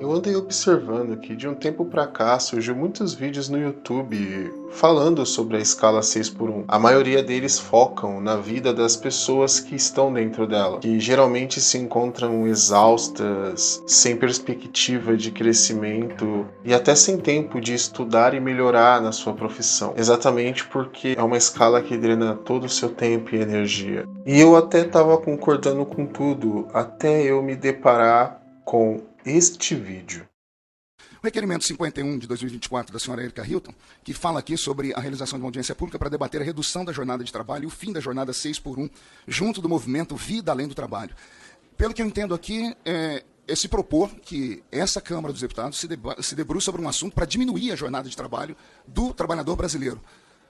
Eu andei observando que de um tempo pra cá surgiu muitos vídeos no YouTube falando sobre a escala 6x1. A maioria deles focam na vida das pessoas que estão dentro dela, que geralmente se encontram exaustas, sem perspectiva de crescimento e até sem tempo de estudar e melhorar na sua profissão. Exatamente porque é uma escala que drena todo o seu tempo e energia. E eu até estava concordando com tudo, até eu me deparar com este vídeo. O requerimento 51 de 2024 da senhora Erika Hilton, que fala aqui sobre a realização de uma audiência pública para debater a redução da jornada de trabalho e o fim da jornada 6x1, junto do movimento Vida Além do Trabalho. Pelo que eu entendo aqui, é se propor que essa Câmara dos Deputados se debruce sobre um assunto para diminuir a jornada de trabalho do trabalhador brasileiro.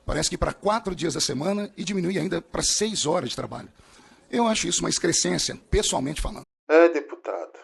Parece que para 4 dias da semana e diminuir ainda para 6 horas de trabalho. Eu acho isso uma excrescência, pessoalmente falando. Deputado,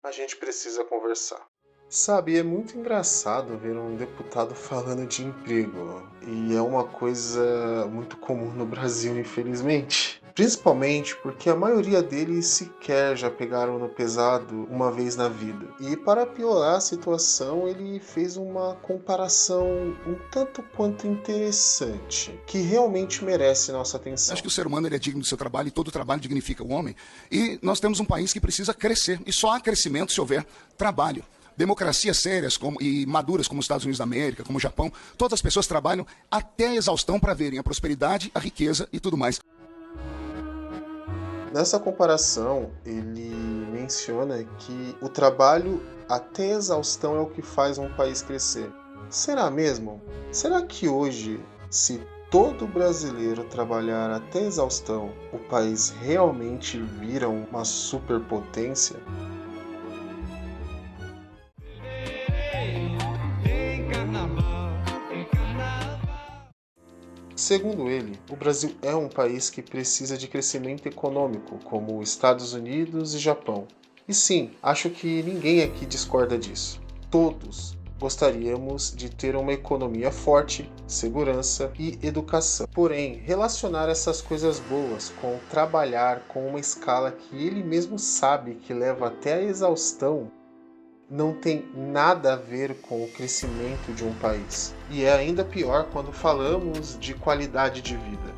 a gente precisa conversar. Sabe, é muito engraçado ver um deputado falando de emprego, e é uma coisa muito comum no Brasil, infelizmente. Principalmente porque a maioria deles sequer já pegaram no pesado uma vez na vida. E para piorar a situação, ele fez uma comparação um tanto quanto interessante, que realmente merece nossa atenção. Acho que o ser humano ele é digno do seu trabalho e todo trabalho dignifica o homem. E nós temos um país que precisa crescer. E só há crescimento se houver trabalho. Democracias sérias e maduras como os Estados Unidos da América, como o Japão, todas as pessoas trabalham até a exaustão para verem a prosperidade, a riqueza e tudo mais. Nessa comparação, ele menciona que o trabalho até exaustão é o que faz um país crescer. Será mesmo? Será que hoje, se todo brasileiro trabalhar até exaustão, o país realmente vira uma superpotência? Segundo ele, o Brasil é um país que precisa de crescimento econômico, como Estados Unidos e Japão. E sim, acho que ninguém aqui discorda disso. Todos gostaríamos de ter uma economia forte, segurança e educação. Porém, relacionar essas coisas boas com trabalhar com uma escala que ele mesmo sabe que leva até a exaustão não tem nada a ver com o crescimento de um país. E é ainda pior quando falamos de qualidade de vida.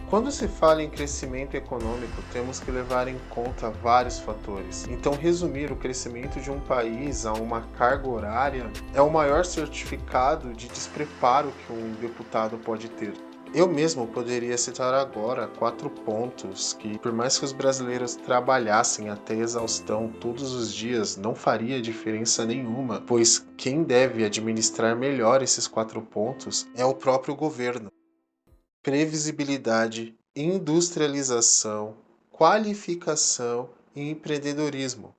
Quando se fala em crescimento econômico, temos que levar em conta vários fatores. Então, resumir o crescimento de um país a uma carga horária é o maior certificado de despreparo que um deputado pode ter. Eu mesmo poderia citar agora 4 pontos que, por mais que os brasileiros trabalhassem até exaustão todos os dias, não faria diferença nenhuma, pois quem deve administrar melhor esses 4 pontos é o próprio governo. Previsibilidade, industrialização, qualificação e empreendedorismo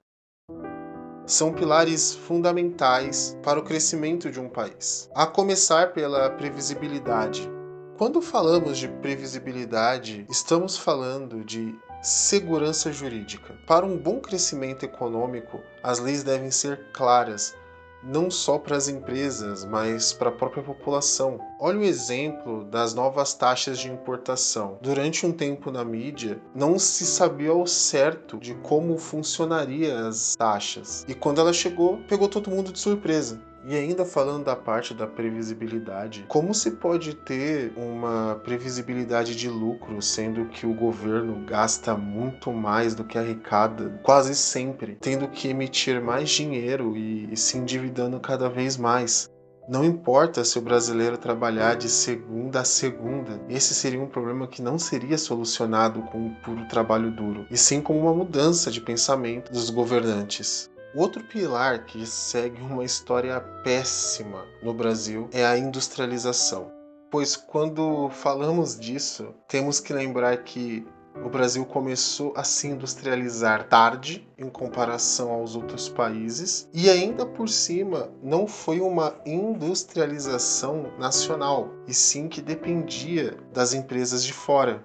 são pilares fundamentais para o crescimento de um país. A começar pela previsibilidade. Quando falamos de previsibilidade, estamos falando de segurança jurídica. Para um bom crescimento econômico, as leis devem ser claras, não só para as empresas, mas para a própria população. Olha o exemplo das novas taxas de importação. Durante um tempo na mídia, não se sabia ao certo de como funcionariam as taxas. E quando ela chegou, pegou todo mundo de surpresa. E ainda falando da parte da previsibilidade, como se pode ter uma previsibilidade de lucro, sendo que o governo gasta muito mais do que arrecada, quase sempre, tendo que emitir mais dinheiro e se endividando cada vez mais? Não importa se o brasileiro trabalhar de segunda a segunda, esse seria um problema que não seria solucionado com um puro trabalho duro, e sim com uma mudança de pensamento dos governantes. O outro pilar que segue uma história péssima no Brasil é a industrialização. Pois quando falamos disso, temos que lembrar que o Brasil começou a se industrializar tarde em comparação aos outros países e ainda por cima não foi uma industrialização nacional, e sim que dependia das empresas de fora.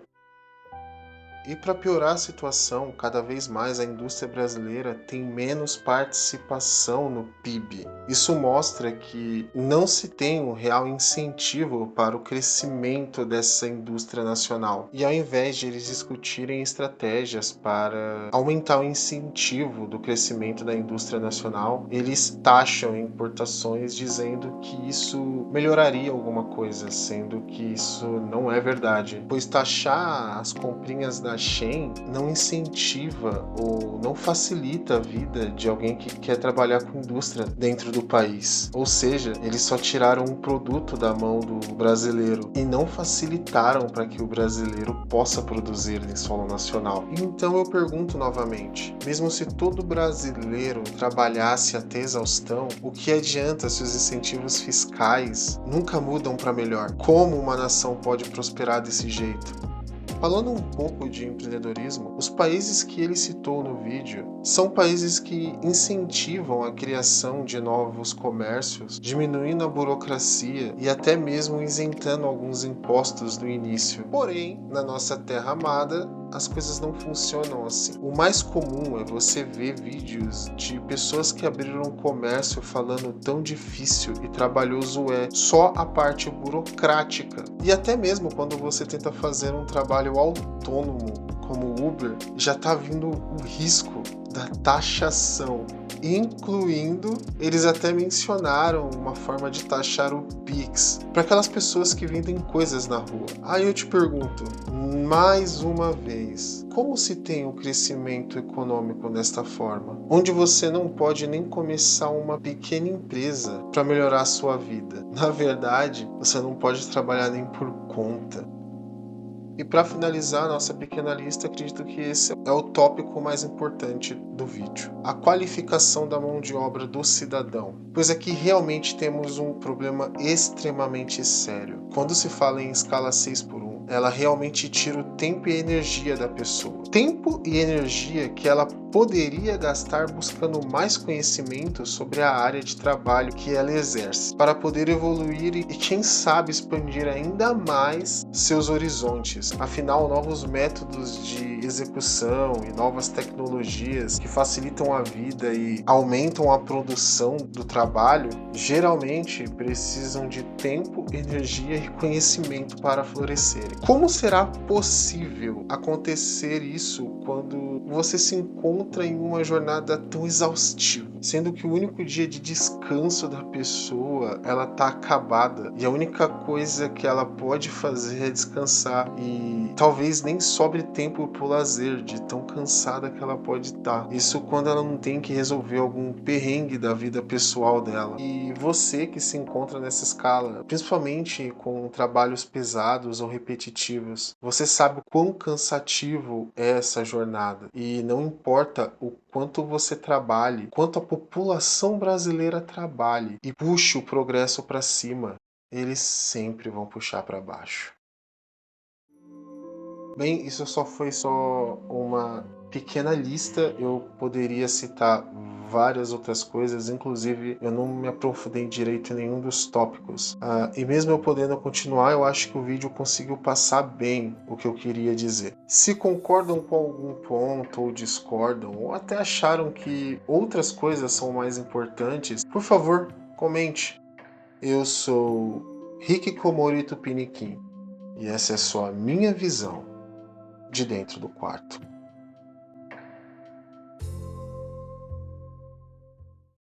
E para piorar a situação, cada vez mais a indústria brasileira tem menos participação no PIB. Isso mostra que não se tem um real incentivo para o crescimento dessa indústria nacional. E ao invés de eles discutirem estratégias para aumentar o incentivo do crescimento da indústria nacional, eles taxam importações dizendo que isso melhoraria alguma coisa, sendo que isso não é verdade, pois taxar as comprinhas da Shein não incentiva ou não facilita a vida de alguém que quer trabalhar com indústria dentro do país. Ou seja, eles só tiraram um produto da mão do brasileiro e não facilitaram para que o brasileiro possa produzir em solo nacional. Então eu pergunto novamente, mesmo se todo brasileiro trabalhasse até exaustão, o que adianta se os incentivos fiscais nunca mudam para melhor? Como uma nação pode prosperar desse jeito? Falando um pouco de empreendedorismo, os países que ele citou no vídeo são países que incentivam a criação de novos comércios, diminuindo a burocracia e até mesmo isentando alguns impostos no início. Porém, na nossa terra amada, as coisas não funcionam assim. O mais comum é você ver vídeos de pessoas que abriram um comércio falando tão difícil e trabalhoso é só a parte burocrática. E até mesmo quando você tenta fazer um trabalho autônomo como Uber, já está vindo o risco da taxação, incluindo, eles até mencionaram uma forma de taxar o Pix para aquelas pessoas que vendem coisas na rua. Aí eu te pergunto, mais uma vez, como se tem um crescimento econômico desta forma, onde você não pode nem começar uma pequena empresa para melhorar a sua vida? Na verdade, você não pode trabalhar nem por conta. E para finalizar nossa pequena lista, acredito que esse é o tópico mais importante do vídeo: a qualificação da mão de obra do cidadão. Pois aqui realmente temos um problema extremamente sério. Quando se fala em escala 6x1, ela realmente tira o tempo e a energia da pessoa. Tempo e energia que ela poderia gastar buscando mais conhecimento sobre a área de trabalho que ela exerce, para poder evoluir e quem sabe expandir ainda mais seus horizontes. Afinal, novos métodos de execução e novas tecnologias que facilitam a vida e aumentam a produção do trabalho geralmente precisam de tempo, energia e conhecimento para florescerem. Como será possível acontecer isso quando você se encontra em uma jornada tão exaustiva, sendo que o único dia de descanso da pessoa ela tá acabada e a única coisa que ela pode fazer é descansar e talvez nem sobre tempo pro lazer, de tão cansada que ela pode estar. Isso quando ela não tem que resolver algum perrengue da vida pessoal dela. E você que se encontra nessa escala, principalmente com trabalhos pesados ou repetitivos, você sabe o quão cansativo é essa jornada. E não importa o quanto você trabalhe, quanto a população brasileira trabalhe e puxe o progresso para cima, eles sempre vão puxar para baixo. Bem, isso foi só uma pequena lista. Eu poderia citar várias outras coisas, inclusive eu não me aprofundei direito em nenhum dos tópicos. E mesmo eu podendo continuar, eu acho que o vídeo conseguiu passar bem o que eu queria dizer. Se concordam com algum ponto ou discordam, ou até acharam que outras coisas são mais importantes, por favor, comente. Eu sou Hikikomori Tupiniquim e essa é só a minha visão de dentro do quarto.